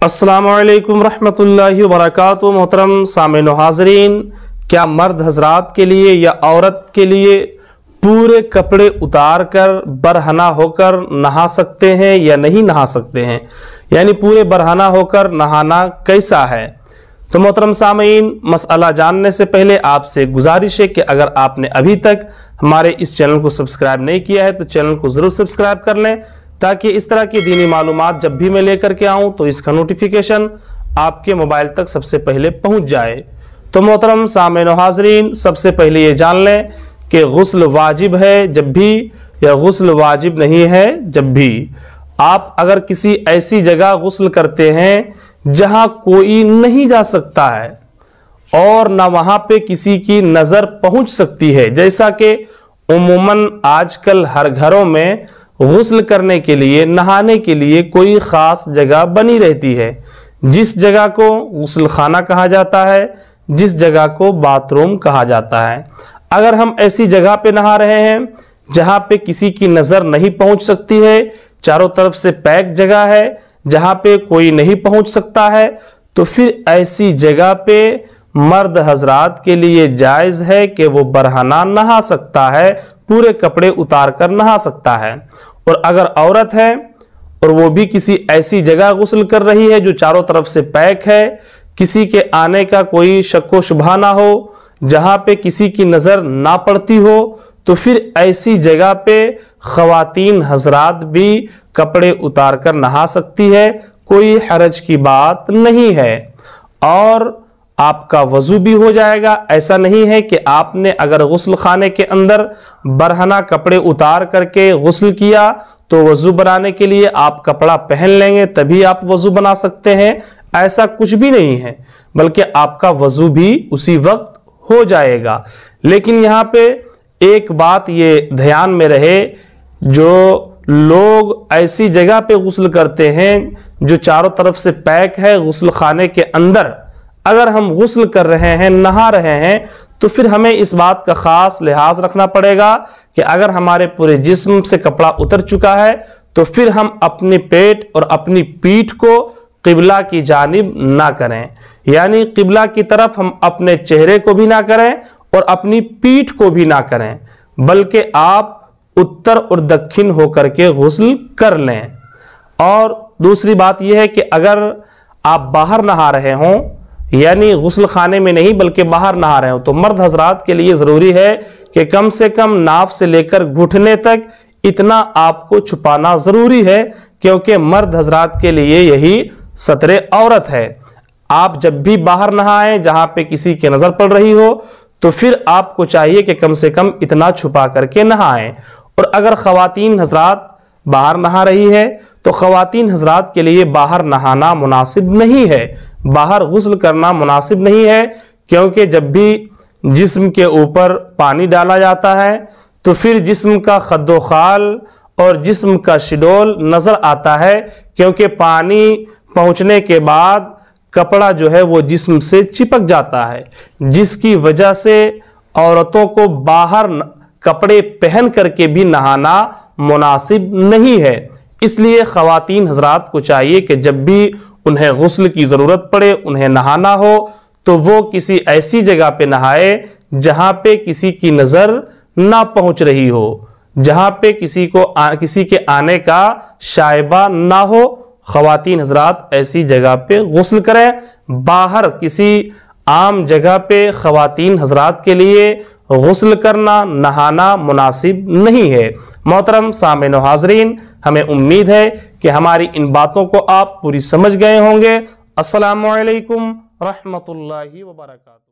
अस्सलामुअलैकुम रहमतुल्लाहि वबरकातुहू। मोहतरम सामिन व हाज़रीन, क्या मर्द हजरात के लिए या औरत के लिए पूरे कपड़े उतार कर बरहना होकर नहा सकते हैं या नहीं नहा सकते हैं, यानी पूरे बरहना होकर नहाना कैसा है? तो मोहतरम सामीन, मसला जानने से पहले आपसे गुजारिश है कि अगर आपने अभी तक हमारे इस चैनल को सब्सक्राइब नहीं किया है तो चैनल को ज़रूर सब्सक्राइब कर लें, ताकि इस तरह की दीनी मालूमात जब भी मैं लेकर के आऊँ तो इसका नोटिफिकेशन आपके मोबाइल तक सबसे पहले पहुँच जाए। तो मोहतरम सामीन व हाज़रीन, सबसे पहले ये जान लें कि गुस्ल वाजिब है जब भी या गुस्ल वाजिब नहीं है जब भी। आप अगर किसी ऐसी जगह गुस्ल करते हैं जहां कोई नहीं जा सकता है और ना वहां पे किसी की नज़र पहुंच सकती है, जैसा कि उम्मन आजकल हर घरों में गुस्ल करने के लिए, नहाने के लिए कोई ख़ास जगह बनी रहती है, जिस जगह को गुस्ल खाना कहा जाता है, जिस जगह को बाथरूम कहा जाता है। अगर हम ऐसी जगह पे नहा रहे हैं जहां पे किसी की नज़र नहीं पहुंच सकती है, चारों तरफ से पैक जगह है जहां पे कोई नहीं पहुंच सकता है, तो फिर ऐसी जगह पे मर्द हजरात के लिए जायज़ है कि वो बरहना नहा सकता है, पूरे कपड़े उतार कर नहा सकता है। और अगर औरत है और वो भी किसी ऐसी जगह गुस्ल कर रही है जो चारों तरफ से पैक है, किसी के आने का कोई शक्को शुबहा ना हो, जहां पे किसी की नज़र ना पड़ती हो, तो फिर ऐसी जगह पे ख़वातीन हजरात भी कपड़े उतार कर नहा सकती है, कोई हरज की बात नहीं है और आपका वज़ू भी हो जाएगा। ऐसा नहीं है कि आपने अगर गुस्ल खाने के अंदर बरहना कपड़े उतार करके गुस्ल किया तो वज़ू बनाने के लिए आप कपड़ा पहन लेंगे तभी आप वज़ू बना सकते हैं, ऐसा कुछ भी नहीं है, बल्कि आपका वज़ू भी उसी वक्त हो जाएगा। लेकिन यहाँ पे एक बात ये ध्यान में रहे, जो लोग ऐसी जगह पे गुस्ल करते हैं जो चारों तरफ से पैक है, गुस्ल खाने के अंदर अगर हम गुस्ल कर रहे हैं, नहा रहे हैं, तो फिर हमें इस बात का खास लिहाज रखना पड़ेगा कि अगर हमारे पूरे जिस्म से कपड़ा उतर चुका है तो फिर हम अपने पेट और अपनी पीठ को किबला की जानिब ना करें, यानी किबला की तरफ हम अपने चेहरे को भी ना करें और अपनी पीठ को भी ना करें, बल्कि आप उत्तर और दक्षिण होकर के गुस्ल कर लें। और दूसरी बात यह है कि अगर आप बाहर नहा रहे हों, यानी गुस्ल खाने में नहीं बल्कि बाहर नहा रहे हो, तो मर्द हजरात के लिए ज़रूरी है कि कम से कम नाफ से लेकर घुटने तक इतना आपको छुपाना ज़रूरी है, क्योंकि मर्द हजरात के लिए यही सतरे औरत है। आप जब भी बाहर नहाएं जहां पे किसी की नज़र पड़ रही हो, तो फिर आपको चाहिए कि कम से कम इतना छुपा करके नहाएं। और अगर ख़वातीन हजरात बाहर नहा रही है तो ख़वातीन हजरात के लिए बाहर नहाना मुनासिब नहीं है, बाहर गुस्ल करना मुनासिब नहीं है, क्योंकि जब भी जिस्म के ऊपर पानी डाला जाता है तो फिर जिस्म का खद्दो खाल और जिस्म का शिडोल नज़र आता है, क्योंकि पानी पहुँचने के बाद कपड़ा जो है वो जिस्म से चिपक जाता है, जिसकी वजह से औरतों को बाहर कपड़े पहन करके भी नहाना मुनासिब नहीं है। इसलिए ख़वातीन हजरात को चाहिए कि जब भी उन्हें गुस्ल की ज़रूरत पड़े, उन्हें नहाना हो, तो वो किसी ऐसी जगह पे नहाए जहाँ पे किसी की नज़र ना पहुँच रही हो, जहाँ पे किसी के आने का शायबा ना हो। ख़वातीन हजरात ऐसी जगह पे गुस्ल करें। बाहर किसी आम जगह पे ख़वातीन हजरात के लिए गुस्ल करना, नहाना मुनासिब नहीं है। मोहतरम सामिन व हाज़रीन, हमें उम्मीद है कि हमारी इन बातों को आप पूरी समझ गए होंगे। अस्सलामु अलैकुम रहमतुल्लाहि व बरकातुहू।